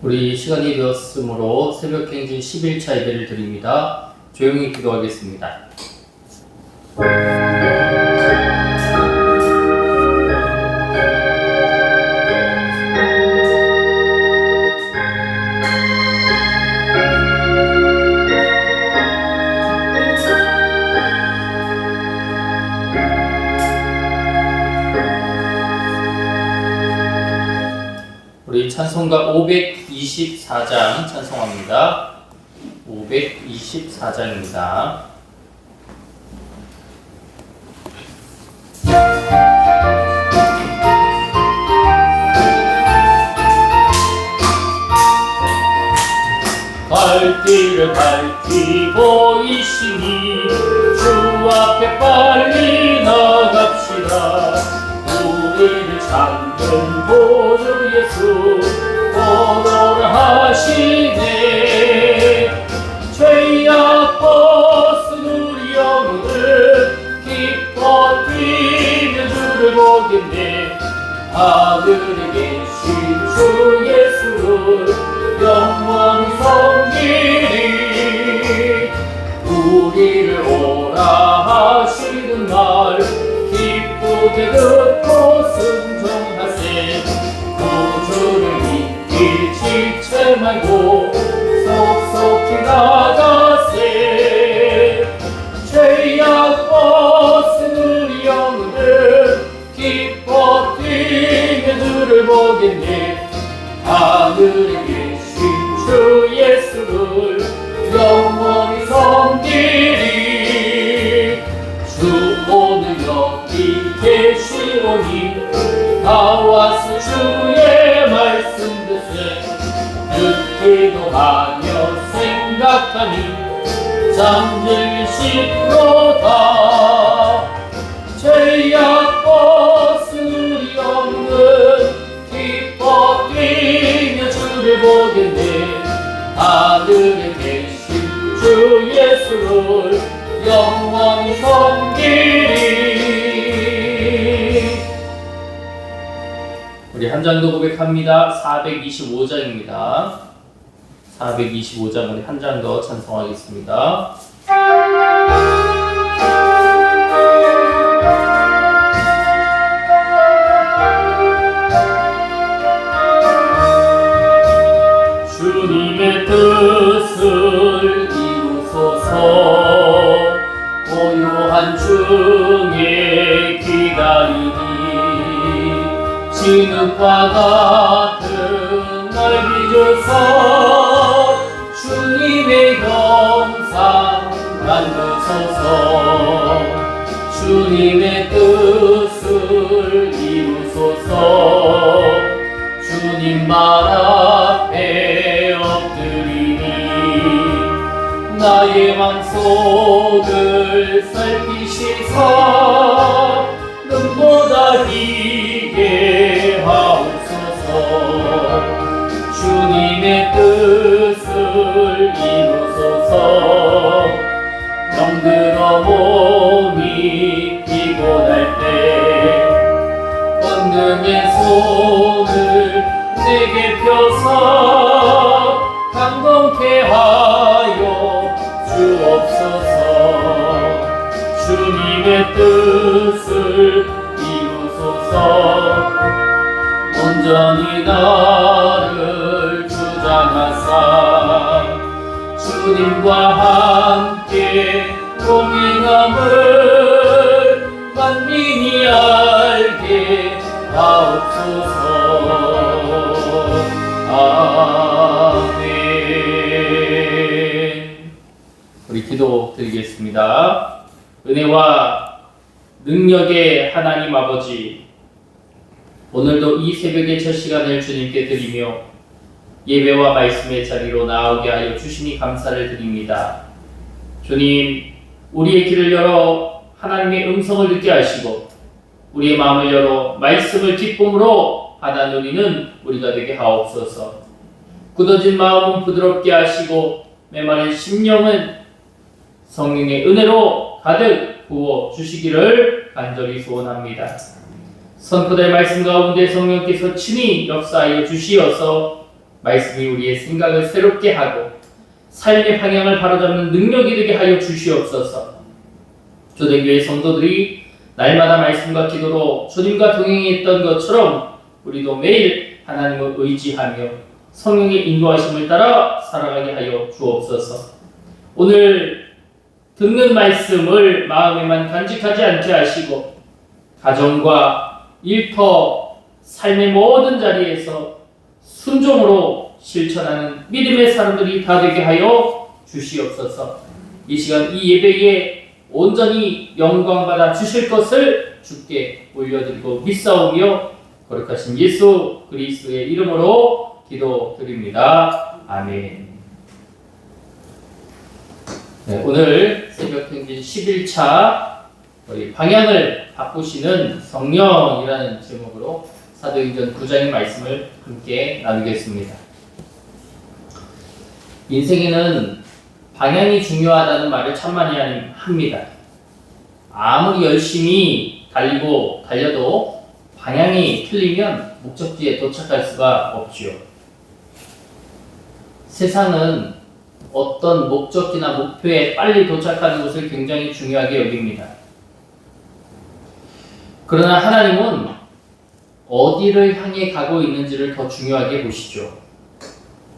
우리 시간이 되었으므로 새벽행진 11차 예배를 드립니다. 조용히 기도하겠습니다. 우리 찬송가 524장 찬송합니다. 524장입니다. 갈 길을 밝히 보이시니 주 앞에 빨리 나갑시다. 우리를 찾는 보주 예수 오너라 하시네. 죄악 벗은 우리 영혼을 기뻐 뛰며 주를 보겠네. 하늘에 계신 주 예수를 영원히 섬기리. 우리를 오라 하시는 말 기쁘게 듣고 순종하세. 구주를 믿기 지체 말고 속속히 나가세. 죄악 벗은 우리 영혼을 기뻐 뛰며 주를 보겠네. 하늘에 계신 주 예수를 영원히 섬기리. 주 오늘 여기 계시오니 다 와서 주의 말씀 듣세. 듣기도 하며 생각하니 잠들기 싫도다. 죄악 벗은 우리 영혼은 기뻐 뛰며 주를 보겠네. 하늘에 계신 주 예수를 영원히 섬기리. 우리 한 장 더 고백합니다. 425장입니다. 425장 우리 한 장 더 찬송하겠습니다. 주님의 뜻을 이루소서. 고요한 중에 기다리니 진흙과 같은 날 빚어서 주님의 형상 만드소서. 주님의 뜻을 이루소서. 주님 말 앞에 엎드리니 나의 맘속을 살피시사 눈보다 희게 하옵소서. 주님의 뜻을 이루소서. 병들어 몸이 피곤할 때 권능의 손을 내게 펴사 감동케 하여 주옵소서. 주님의 뜻을 이루소서. 온전히 나를 주장하사 주님과 함께 동행함을 만민이 알게 하옵소서. 아멘. 우리 기도 드리겠습니다. 은혜와 능력의 하나님 아버지, 오늘도 이 새벽의 첫 시간을 주님께 드리며 예배와 말씀의 자리로 나오게 하여 주시니 감사를 드립니다. 주님, 우리의 귀를 열어 하나님의 음성을 듣게 하시고 우리의 마음을 열어 말씀을 기쁨으로 받아 누리는 우리가 되게 하옵소서. 굳어진 마음은 부드럽게 하시고 메마른 심령은 성령의 은혜로 가득 부어 주시기를 간절히 소원합니다. 선포될 말씀 가운데 성령께서 친히 역사하여 주시어서 말씀이 우리의 생각을 새롭게 하고 삶의 방향을 바로잡는 능력이 되게 하여 주시옵소서. 초대교회 성도들이 날마다 말씀과 기도로 주님과 동행했던 것처럼 우리도 매일 하나님을 의지하며 성령의 인도하심을 따라 살아가게 하여 주옵소서. 오늘 듣는 말씀을 마음에만 간직하지 않게 하시고 가정과 일터, 삶의 모든 자리에서 순종으로 실천하는 믿음의 사람들이 다 되게 하여 주시옵소서. 이 시간 이 예배에 온전히 영광받아 주실 것을 주께 올려드리고 믿사오며 거룩하신 예수 그리스도의 이름으로 기도드립니다. 아멘. 네, 오늘 새벽행진 11차 방향을 바꾸시는 성령이라는 제목으로 사도행전 9장의 말씀을 함께 나누겠습니다. 인생에는 방향이 중요하다는 말을 참 많이 합니다. 아무리 열심히 달려도 방향이 틀리면 목적지에 도착할 수가 없지요. 세상은 어떤 목적지나 목표에 빨리 도착하는 것을 굉장히 중요하게 여깁니다. 그러나 하나님은 어디를 향해 가고 있는지를 더 중요하게 보시죠.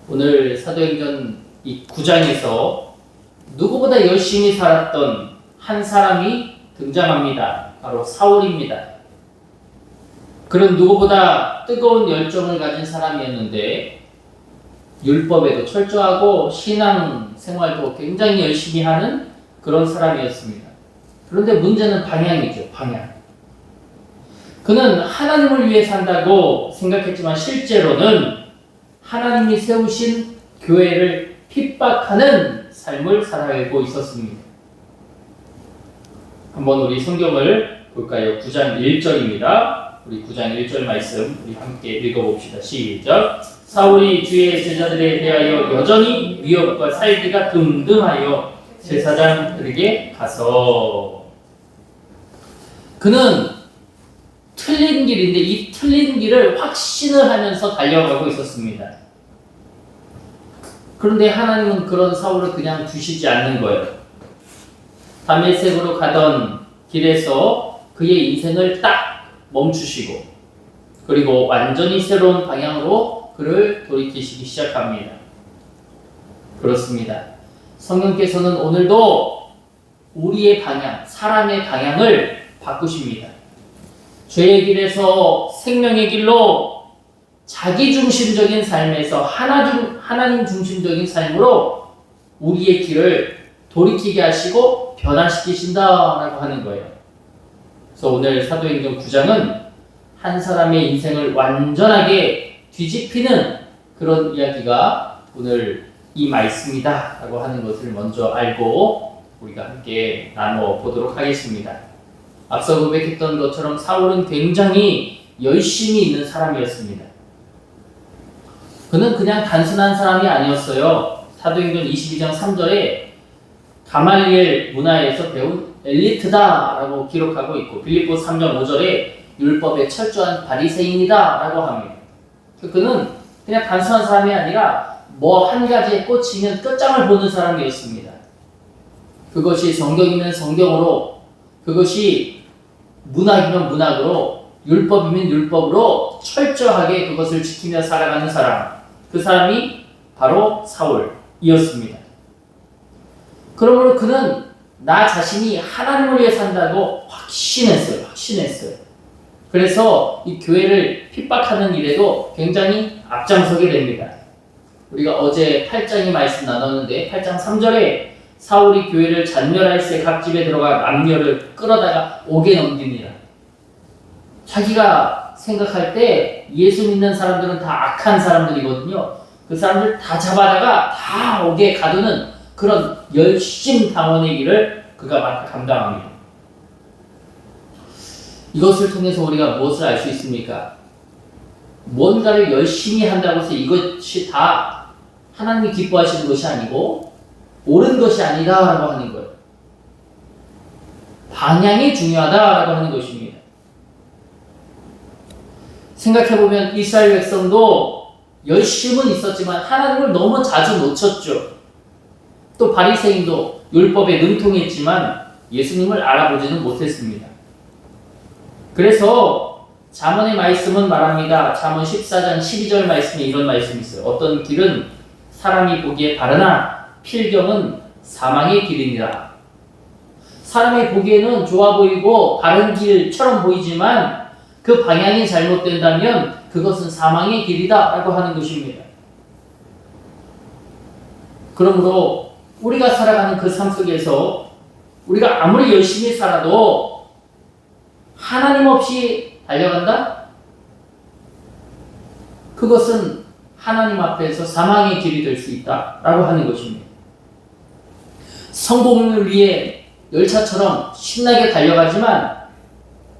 오늘 사도행전 이 9장에서 누구보다 열심히 살았던 한 사람이 등장합니다. 바로 사울입니다. 그는 누구보다 뜨거운 열정을 가진 사람이었는데 율법에도 철저하고 신앙 생활도 굉장히 열심히 하는 그런 사람이었습니다. 그런데 문제는 방향이죠. 방향. 그는 하나님을 위해 산다고 생각했지만 실제로는 하나님이 세우신 교회를 핍박하는 삶을 살아가고 있었습니다. 한번 우리 성경을 볼까요? 9장 1절입니다. 우리 9장 1절 말씀 우리 함께 읽어봅시다. 시작. 사울이 주의 제자들에 대하여 여전히 위협과 살기가 등등하여 제사장들에게 가서 그는 틀린 길인데 이 틀린 길을 확신을 하면서 달려가고 있었습니다. 그런데 하나님은 그런 사울을 그냥 두시지 않는 거예요. 다메섹으로 가던 길에서 그의 인생을 딱 멈추시고 그리고 완전히 새로운 방향으로 그를 돌이키시기 시작합니다. 그렇습니다. 성령께서는 오늘도 우리의 방향, 사람의 방향을 바꾸십니다. 죄의 길에서 생명의 길로 자기중심적인 삶에서 하나님 중심적인 삶으로 우리의 길을 돌이키게 하시고 변화시키신다라고 하는 거예요. 그래서 오늘 사도행전 9장은 한 사람의 인생을 완전하게 뒤집히는 그런 이야기가 오늘 이 말씀이다 라고 하는 것을 먼저 알고 우리가 함께 나눠 보도록 하겠습니다. 앞서 고백했던 것처럼 사울은 굉장히 열심히 있는 사람이었습니다. 그는 그냥 단순한 사람이 아니었어요. 사도행전 22장 3절에 가말리엘 문화에서 배운 엘리트다라고 기록하고 있고 빌립보 3장 5절에 율법에 철저한 바리새인이다 라고 합니다. 그는 그냥 단순한 사람이 아니라 뭐 한 가지에 꽂히면 끝장을 보는 사람이었습니다. 그것이 성경이면 성경으로, 그것이 문학이면 문학으로, 율법이면 율법으로 철저하게 그것을 지키며 살아가는 사람, 그 사람이 바로 사울이었습니다. 그러므로 그는 나 자신이 하나님을 위해 산다고 확신했어요. 그래서 이 교회를 핍박하는 일에도 굉장히 앞장서게 됩니다. 우리가 어제 8장의 말씀 나눴는데 8장 3절에 사울이 교회를 잔멸할세 각 집에 들어가 남녀를 끌어다가 옥에 넘깁니다. 자기가 생각할 때 예수 믿는 사람들은 다 악한 사람들이거든요. 그 사람들 다 잡아다가 다 옥에 가두는 그런 열심당원의 일을 그가 감당합니다. 이것을 통해서 우리가 무엇을 알 수 있습니까? 뭔가를 열심히 한다고 해서 이것이 다 하나님이 기뻐하시는 것이 아니고 옳은 것이 아니다라고 하는 거예요. 방향이 중요하다라고 하는 것입니다. 생각해보면 이스라엘 백성도 열심은 있었지만 하나님을 너무 자주 놓쳤죠. 또 바리새인도 율법에 능통했지만 예수님을 알아보지는 못했습니다. 그래서 잠언의 말씀은 말합니다. 잠언 14장 12절 말씀에 이런 말씀이 있어요. 어떤 길은 사람이 보기에 바르나 필경은 사망의 길이니라. 사람이 보기에는 좋아 보이고 바른 길처럼 보이지만 그 방향이 잘못된다면 그것은 사망의 길이다 라고 하는 것입니다. 그러므로 우리가 살아가는 그 삶 속에서 우리가 아무리 열심히 살아도 하나님 없이 달려간다? 그것은 하나님 앞에서 사망의 길이 될 수 있다라고 하는 것입니다. 성공을 위해 열차처럼 신나게 달려가지만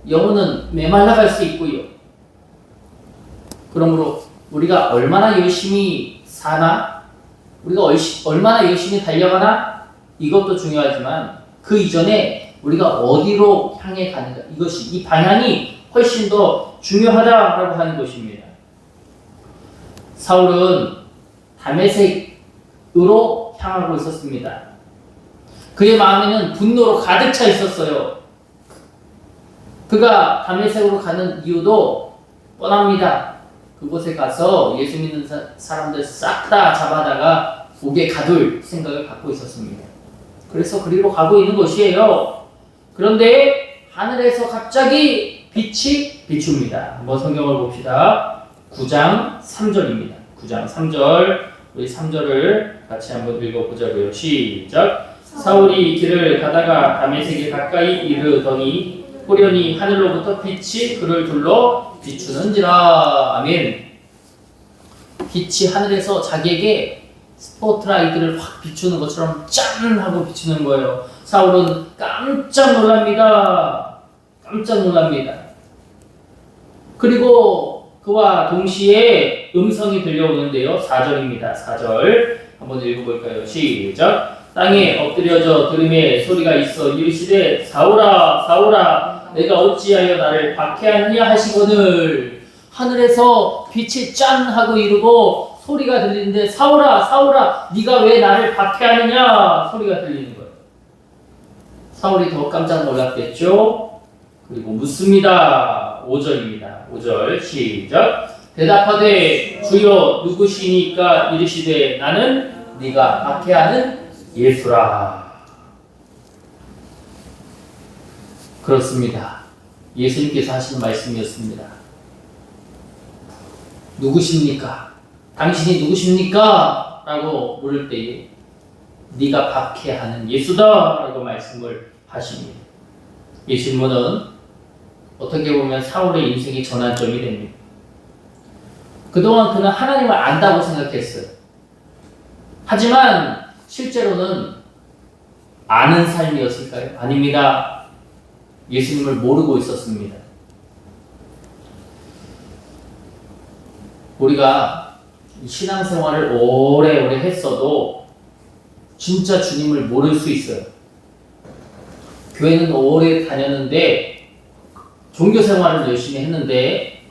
영혼은 메말라갈 수 있고요. 그러므로 우리가 얼마나 열심히 사나, 우리가 얼마나 열심히 달려가나 이것도 중요하지만 그 이전에 우리가 어디로 향해 가는가, 이것이 이 방향이 훨씬 더 중요하다라고 하는 것입니다. 사울은 다메섹으로 향하고 있었습니다. 그의 마음에는 분노로 가득 차 있었어요. 그가 다메섹으로 가는 이유도 뻔합니다. 그곳에 가서 예수 믿는 사람들 싹 다 잡아다가 옥에 가둘 생각을 갖고 있었습니다. 그래서 그리로 가고 있는 것이에요. 그런데 하늘에서 갑자기 빛이 비춥니다. 한번 성경을 봅시다. 9장 3절입니다. 9장 3절, 우리 3절을 같이 한번 읽어보자고요. 시작. 사울이 길을 가다가 다메섹에 가까이 이르더니 호련히 하늘로부터 빛이 그를 둘러 비추는지라. 아멘. 빛이 하늘에서 자기에게 스포트라이트를 확 비추는 것처럼 짠 하고 비추는 거예요. 사울은 깜짝 놀랍니다. 깜짝 놀랍니다. 그리고 그와 동시에 음성이 들려오는데요. 4절입니다. 4절 한번 읽어볼까요? 시작. 땅에 엎드려져 들음에 소리가 있어 이르시되 사울아 사울아 내가 어찌하여 나를 박해하느냐 하시거늘. 하늘에서 빛이 짠 하고 이르고 소리가 들리는데 사울아 사울아 네가 왜 나를 박해하느냐 소리가 들리는 거예요. 사울이 더 깜짝 놀랐겠죠. 그리고 묻습니다. 5절입니다. 5절 시작. 대답하되 주여 누구시니까 이르시되 나는 네가 박해하는 예수라. 그렇습니다. 예수님께서 하신 말씀이었습니다. 누구십니까? 당신이 누구십니까? 라고 물을 때에 네가 박해하는 예수다 라고 말씀을 하십니다. 이 질문은 어떻게 보면 사울의 인생의 전환점이 됩니다. 그동안 그는 하나님을 안다고 생각했어요. 하지만 실제로는 아는 삶이었을까요? 아닙니다. 예수님을 모르고 있었습니다. 우리가 신앙생활을 오래오래 했어도 진짜 주님을 모를 수 있어요. 교회는 오래 다녔는데 종교생활을 열심히 했는데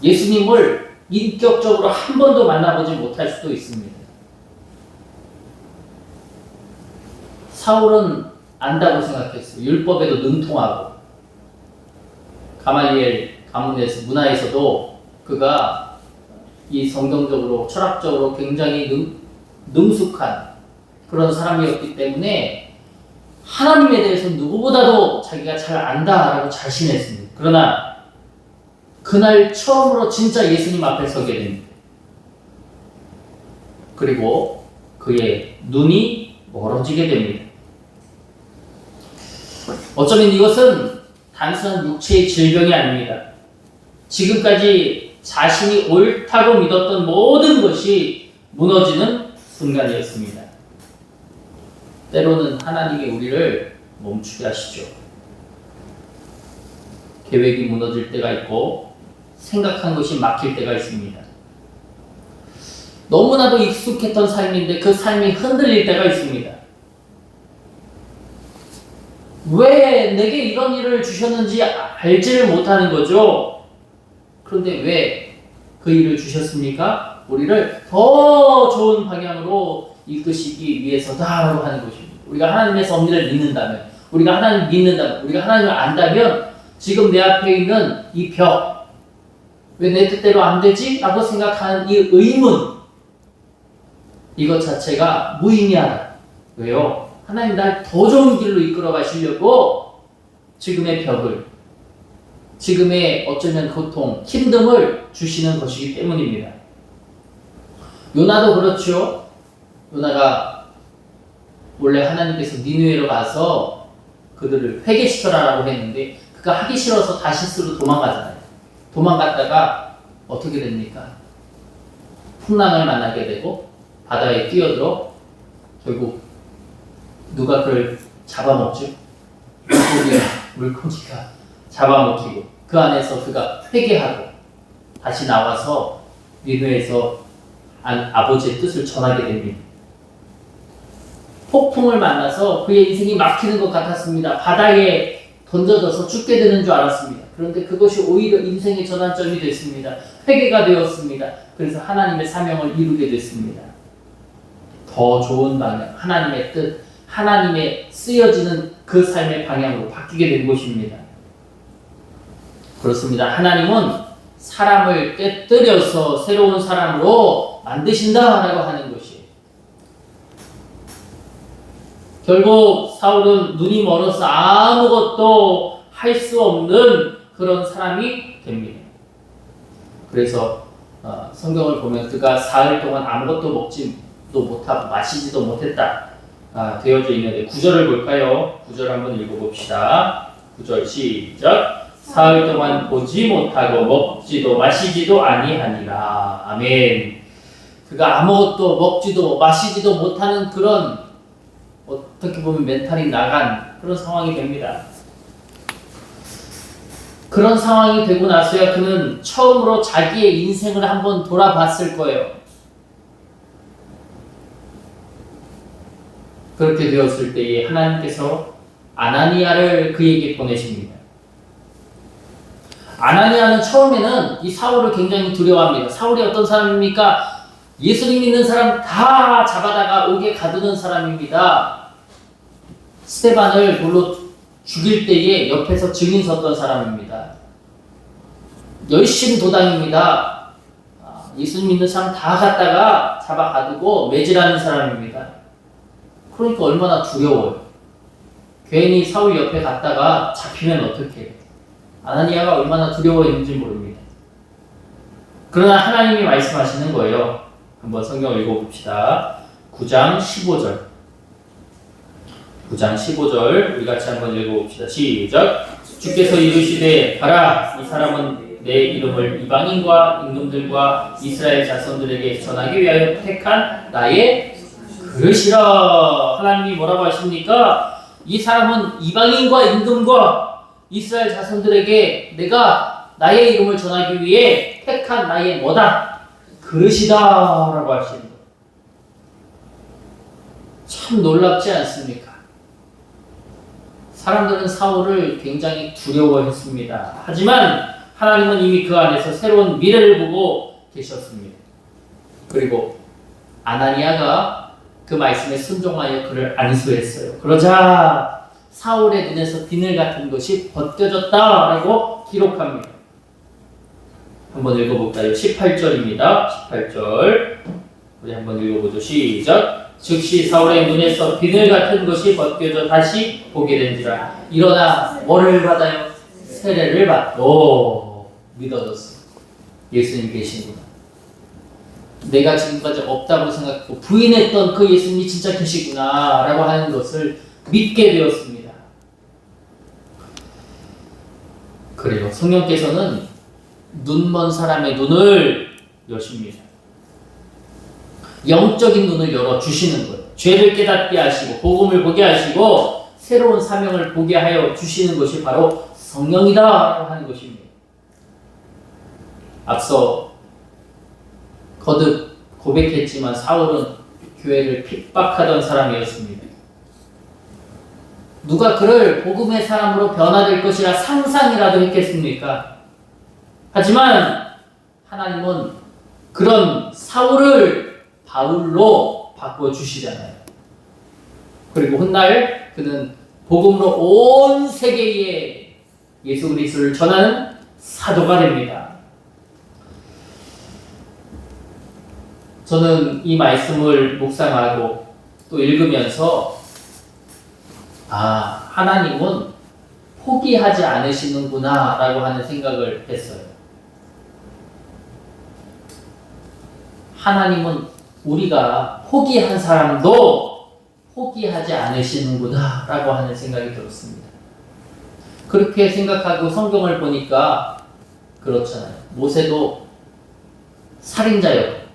예수님을 인격적으로 한 번도 만나보지 못할 수도 있습니다. 사울은 안다고 생각했어요. 율법에도 능통하고 가말리엘 가문에서 문화에서도 그가 이 성경적으로 철학적으로 굉장히 능숙한 그런 사람이었기 때문에 하나님에 대해서 누구보다도 자기가 잘 안다라고 자신했습니다. 그러나 그날 처음으로 진짜 예수님 앞에 서게 됩니다. 그리고 그의 눈이 멀어지게 됩니다. 어쩌면 이것은 단순한 육체의 질병이 아닙니다. 지금까지 자신이 옳다고 믿었던 모든 것이 무너지는 순간이었습니다. 때로는 하나님이 우리를 멈추게 하시죠. 계획이 무너질 때가 있고 생각한 것이 막힐 때가 있습니다. 너무나도 익숙했던 삶인데 그 삶이 흔들릴 때가 있습니다. 왜 내게 이런 일을 주셨는지 알지를 못하는 거죠. 그런데 왜 그 일을 주셨습니까? 우리를 더 좋은 방향으로 이끄시기 위해서다라고 하는 것입니다. 우리가 하나님의 섭리를 믿는다면, 우리가 하나님을 믿는다면, 우리가 하나님을 안다면 지금 내 앞에 있는 이 벽, 왜 내 뜻대로 안 되지? 라고 생각하는 이 의문, 이것 자체가 무의미하다. 왜요? 하나님 날 더 좋은 길로 이끌어 가시려고 지금의 벽을, 지금의 어쩌면 고통, 힘듦을 주시는 것이기 때문입니다. 요나도 그렇죠. 요나가 원래 하나님께서 니느웨로 가서 그들을 회개시켜라라고 했는데 그가 하기 싫어서 다시스로 도망가잖아요. 도망갔다가 어떻게 됩니까? 풍랑을 만나게 되고 바다에 뛰어들어 결국 누가 그를 잡아먹죠? 물고기가 잡아먹히고 그 안에서 그가 회개하고 다시 나와서 니느웨에서 아버지의 뜻을 전하게 됩니다. 폭풍을 만나서 그의 인생이 막히는 것 같았습니다. 바다에 던져져서 죽게 되는 줄 알았습니다. 그런데 그것이 오히려 인생의 전환점이 됐습니다. 회개가 되었습니다. 그래서 하나님의 사명을 이루게 됐습니다. 더 좋은 방향, 하나님의 뜻, 하나님의 쓰여지는 그 삶의 방향으로 바뀌게 된 것입니다. 그렇습니다. 하나님은 사람을 깨뜨려서 새로운 사람으로 만드신다라고 하는 것이에요. 결국 사울은 눈이 멀어서 아무것도 할 수 없는 그런 사람이 됩니다. 그래서 성경을 보면 그가 사흘 동안 아무것도 먹지도 못하고 마시지도 못했다 되어져 있는데 9절을 볼까요? 9절 한번 읽어봅시다. 9절 시작. 사흘 동안 보지 못하고 먹지도 마시지도 아니하니라. 아멘. 그가 아무것도 먹지도 마시지도 못하는 그런 어떻게 보면 멘탈이 나간 그런 상황이 됩니다. 그런 상황이 되고 나서야 그는 처음으로 자기의 인생을 한번 돌아봤을 거예요. 그렇게 되었을 때에 하나님께서 아나니아를 그에게 보내십니다. 아나니아는 처음에는 이 사울을 굉장히 두려워합니다. 사울이 어떤 사람입니까? 예수님 믿는 사람 다 잡아다가 옥에 가두는 사람입니다. 스데반을 돌로 죽일 때에 옆에서 증인 섰던 사람입니다. 열심 도당입니다. 예수님 믿는 사람 다 갖다가 잡아 가두고 매질하는 사람입니다. 그러니까 얼마나 두려워요. 괜히 사울 옆에 갔다가 잡히면 어떡해요. 아나니아가 얼마나 두려워했는지 모릅니다. 그러나 하나님이 말씀하시는 거예요. 한번 성경을 읽어봅시다. 9장 15절. 9장 15절 우리 같이 한번 읽어봅시다. 시작. 주께서 이르시되 가라, 이 사람은 내 이름을 이방인과 임금들과 이스라엘 자손들에게 전하기 위하여 택한 나의 그릇이라. 하나님이 뭐라고 하십니까? 이 사람은 이방인과 임금과 이스라엘 자손들에게 내가 나의 이름을 전하기 위해 택한 나의 뭐다? 그릇이다 라고 하십니다. 참 놀랍지 않습니까? 사람들은 사울을 굉장히 두려워했습니다. 하지만 하나님은 이미 그 안에서 새로운 미래를 보고 계셨습니다. 그리고 아나니아가 그 말씀에 순종하여 그를 안수했어요. 그러자 사울의 눈에서 비늘 같은 것이 벗겨졌다라고 기록합니다. 한번 읽어볼까요? 18절입니다. 18절 우리 한번 읽어보죠. 시작. 즉시 사울의 눈에서 비늘 같은 것이 벗겨져 다시 보게 된지라. 일어나 뭐를 받아요? 세례를 받. 오, 믿어졌어. 예수님 계시구나. 내가 지금까지 없다고 생각하고 부인했던 그 예수님이 진짜 계시구나 라고 하는 것을 믿게 되었습니다. 그래요. 성령께서는 눈먼 사람의 눈을 여십니다. 영적인 눈을 열어주시는 거예요. 죄를 깨닫게 하시고 복음을 보게 하시고 새로운 사명을 보게 하여 주시는 것이 바로 성령이다 하는 것입니다. 앞서 거듭 고백했지만 사울은 교회를 핍박하던 사람이었습니다. 누가 그를 복음의 사람으로 변화될 것이라 상상이라도 했겠습니까? 하지만 하나님은 그런 사울을 바울로 바꿔주시잖아요. 그리고 훗날 그는 복음으로 온 세계에 예수 그리스도를 전하는 사도가 됩니다. 저는 이 말씀을 묵상하고 또 읽으면서 하나님은 포기하지 않으시는구나 라고 하는 생각을 했어요. 하나님은 우리가 포기한 사람도 포기하지 않으시는구나 라고 하는 생각이 들었습니다. 그렇게 생각하고 성경을 보니까 그렇잖아요. 모세도 살인자였고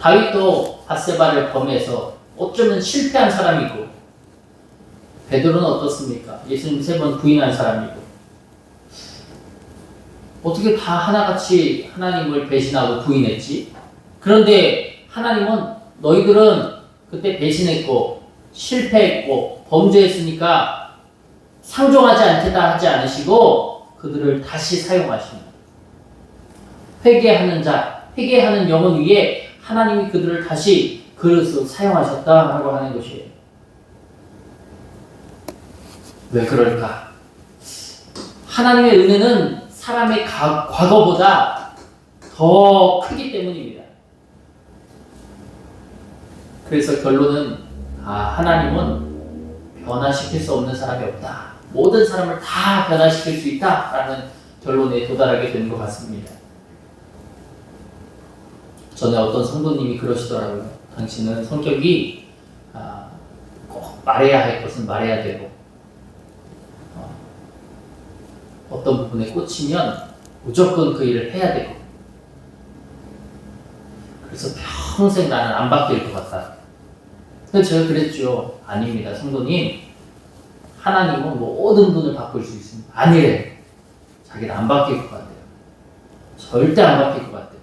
다윗도 밧세바를 범해서 어쩌면 실패한 사람이고 베드로는 어떻습니까? 예수님 3번 부인한 사람이고 어떻게 다 하나같이 하나님을 배신하고 부인했지? 그런데 하나님은 너희들은 그때 배신했고 실패했고 범죄했으니까 상종하지 않겠다 하지 않으시고 그들을 다시 사용하십니다. 회개하는 자, 회개하는 영혼 위에 하나님이 그들을 다시 그릇으로 사용하셨다라고 하는 것이에요. 왜 그럴까? 하나님의 은혜는 사람의 과거보다 더 크기 때문입니다. 그래서 결론은 하나님은 변화시킬 수 없는 사람이 없다. 모든 사람을 다 변화시킬 수 있다라는 결론에 도달하게 되는 것 같습니다. 전에 어떤 성도님이 그러시더라고요. 당신은 성격이 꼭 말해야 할 것은 말해야 되고 어떤 부분에 꽂히면 무조건 그 일을 해야 되고 그래서 평생 나는 안 바뀔 것 같다. 근데 제가 그랬죠. 아닙니다. 성도님, 하나님은 모든 분을 바꿀 수 있습니다. 아니래. 자기는 안 바뀔 것 같아요. 절대 안 바뀔 것 같아요.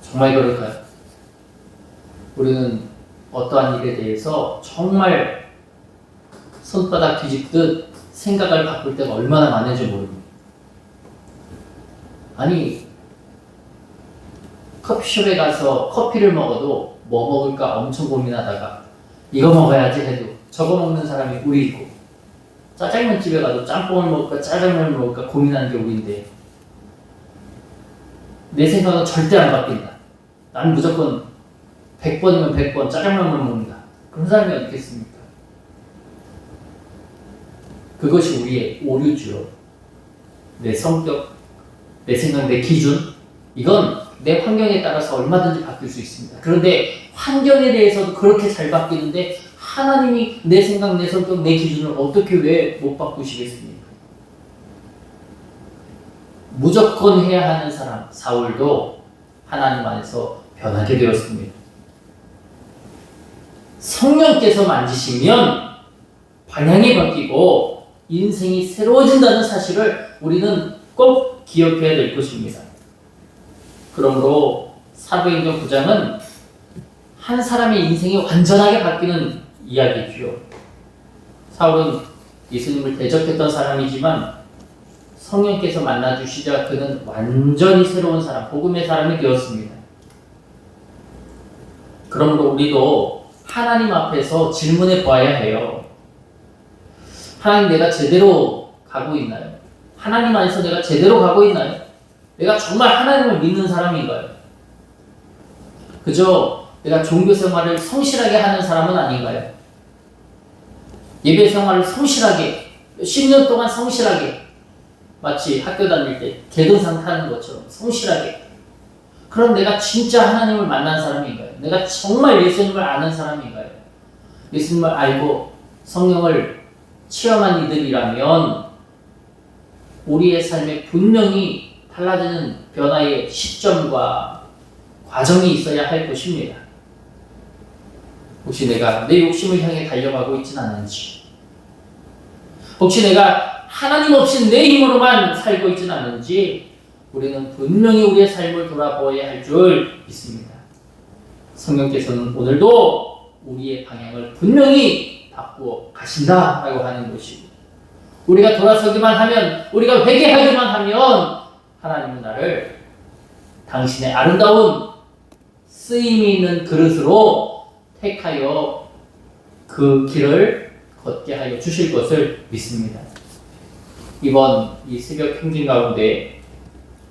정말 그럴까요? 우리는 어떠한 일에 대해서 정말 손바닥 뒤집듯 생각을 바꿀 때가 얼마나 많은지 모릅니다. 아니, 커피숍에 가서 커피를 먹어도 뭐 먹을까 엄청 고민하다가 이거 먹어야지 해도 저거 먹는 사람이 우리이고 짜장면 집에 가도 짬뽕을 먹을까 짜장면을 먹을까 고민하는 게 우리인데 내 생각은 절대 안 바뀐다. 나는 무조건 100번이면 100번 짜장면만 먹는다. 그런 사람이 어디 있겠습니까? 그것이 우리의 오류죠. 내 성격, 내 생각, 내 기준 이건 내 환경에 따라서 얼마든지 바뀔 수 있습니다. 그런데 환경에 대해서도 그렇게 잘 바뀌는데 하나님이 내 생각, 내 성격, 내 기준을 어떻게 왜 못 바꾸시겠습니까? 무조건 해야 하는 사람 사울도 하나님 안에서 변하게 되었습니다. 성령께서 만지시면 방향이 바뀌고 인생이 새로워진다는 사실을 우리는 꼭 기억해야 될 것입니다. 그러므로 사도행전 9장은 한 사람의 인생이 완전하게 바뀌는 이야기죠. 사울은 예수님을 대적했던 사람이지만 성령께서 만나주시자 그는 완전히 새로운 사람, 복음의 사람이 되었습니다. 그러므로 우리도 하나님 앞에서 질문해 보아야 해요. 하나님, 내가 제대로 가고 있나요? 하나님 안에서 내가 제대로 가고 있나요? 내가 정말 하나님을 믿는 사람인가요? 그저 내가 종교 생활을 성실하게 하는 사람은 아닌가요? 예배 생활을 성실하게, 몇십 년 동안 성실하게, 마치 학교 다닐 때 개근상 타는 것처럼 성실하게. 그럼 내가 진짜 하나님을 만난 사람인가요? 내가 정말 예수님을 아는 사람인가요? 예수님을 알고 성령을 체험한 이들이라면 우리의 삶에 분명히 달라지는 변화의 시점과 과정이 있어야 할 것입니다. 혹시 내가 내 욕심을 향해 달려가고 있지는 않은지, 혹시 내가 하나님 없이 내 힘으로만 살고 있지는 않은지 우리는 분명히 우리의 삶을 돌아보아야 할 줄 믿습니다. 성령께서는 오늘도 우리의 방향을 분명히 바꾸어 가신다라고 하는 것이고, 우리가 돌아서기만 하면, 우리가 회개하기만 하면 하나님은 나를 당신의 아름다운 쓰임이 있는 그릇으로 택하여 그 길을 걷게 하여 주실 것을 믿습니다. 이번 이 새벽 행진 가운데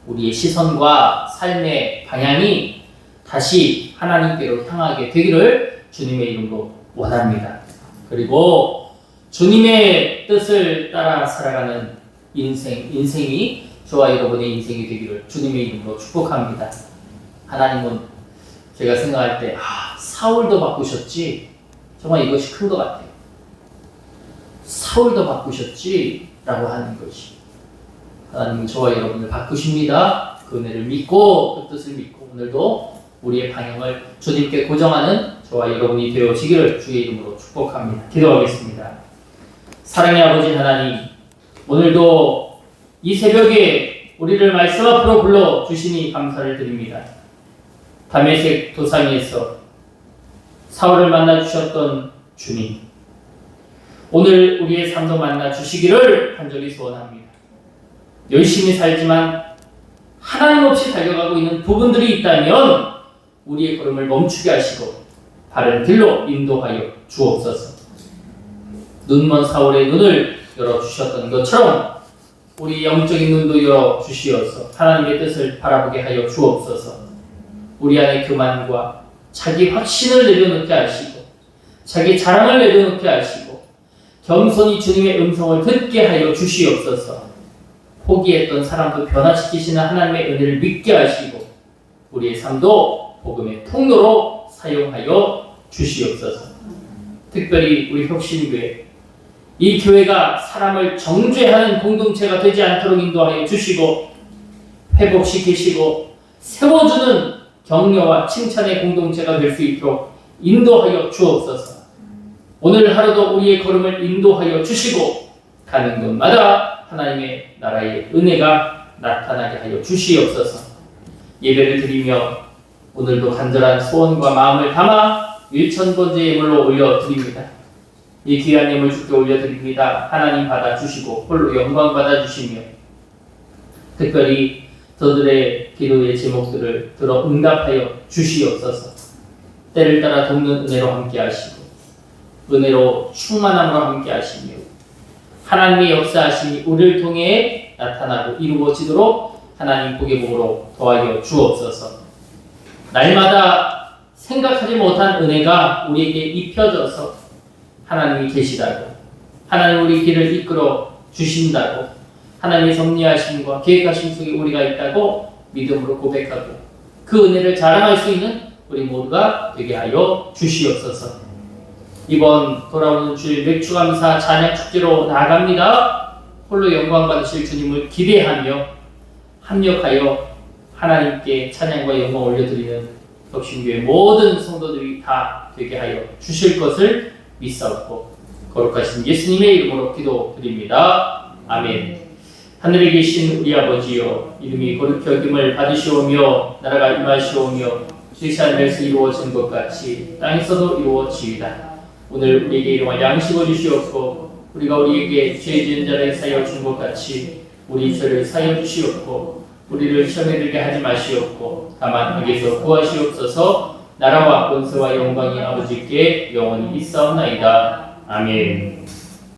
우리의 시선과 삶의 방향이 다시 하나님께로 향하게 되기를 주님의 이름으로 원합니다. 그리고 주님의 뜻을 따라 살아가는 인생이 저와 여러분의 인생이 되기를 주님의 이름으로 축복합니다. 하나님은 제가 생각할 때 사울도 바꾸셨지, 정말 이것이 큰 것 같아요. 사울도 바꾸셨지 라고 하는 것이, 하나님은 저와 여러분을 바꾸십니다. 그 은혜를 믿고 그 뜻을 믿고 오늘도 우리의 방향을 주님께 고정하는 저와 여러분이 되어지기를 주의 이름으로 축복합니다. 기도하겠습니다. 사랑의 아버지 하나님, 오늘도 이 새벽에 우리를 말씀 앞으로 불러주시니 감사를 드립니다. 다메섹 도상에서 사울을 만나주셨던 주님, 오늘 우리의 삶도 만나주시기를 간절히 소원합니다. 열심히 살지만 하나님 없이 달려가고 있는 부분들이 있다면 우리의 걸음을 멈추게 하시고 바른 길로 인도하여 주옵소서. 눈먼 사울의 눈을 열어주셨던 것처럼 우리 영적인 눈도 열어주시어서 하나님의 뜻을 바라보게 하여 주옵소서. 우리 안에 교만과 자기 확신을 내려놓게 하시고 자기 자랑을 내려놓게 하시고 겸손히 주님의 음성을 듣게 하여 주시옵소서. 포기했던 사람도 변화시키시는 하나님의 은혜를 믿게 하시고 우리의 삶도 복음의 통로로 사용하여 주시옵소서. 특별히 우리 혁신교회, 이 교회가 사람을 정죄하는 공동체가 되지 않도록 인도하여 주시고 회복시키시고 세워주는 격려와 칭찬의 공동체가 될 수 있도록 인도하여 주옵소서. 오늘 하루도 우리의 걸음을 인도하여 주시고 가는 곳마다 하나님의 나라의 은혜가 나타나게 하여 주시옵소서. 예배를 드리며 오늘도 간절한 소원과 마음을 담아 일천번째 예물로 올려드립니다. 이 귀한 예물 주께 올려드립니다. 하나님 받아주시고 홀로 영광 받아주시며 특별히 저들의 기도의 제목들을 들어 응답하여 주시옵소서. 때를 따라 돕는 은혜로 함께 하시고 은혜로 충만함으로 함께 하시며 하나님의 역사하심이 우리를 통해 나타나고 이루어지도록 하나님 복의 복으로 더하여 주옵소서. 날마다 생각하지 못한 은혜가 우리에게 입혀져서 하나님이 계시다고, 하나님 우리 길을 이끌어 주신다고, 하나님의 섭리하심과 계획하심 속에 우리가 있다고 믿음으로 고백하고 그 은혜를 자랑할 수 있는 우리 모두가 되게 하여 주시옵소서. 이번 돌아오는 주일 맥주감사 찬양 축제로 나아갑니다. 홀로 영광 받으실 주님을 기대하며 합력하여 하나님께 찬양과 영광 올려드리는 혁신교회 모든 성도들이 다 되게 하여 주실 것을 믿사옵고 거룩하신 예수님의 이름으로 기도드립니다. 아멘. 하늘에 계신 우리 아버지여, 이름이 거룩히 여김을 받으시오며 나라가 임하시오며 주의 삶에서 이루어진 것 같이 땅에서도 이루어지이다. 오늘 우리에게 일용할 양식을 주시옵고 우리가 우리에게 죄 지은 자를 사하여 준 것 같이 우리 죄를 사하여 주시옵고 우리를 시험에 들게 하지 마시옵고 다만 악에서 구하시옵소서. 나라와 권세와 영광이 아버지께 영원히 있사옵나이다. 아멘.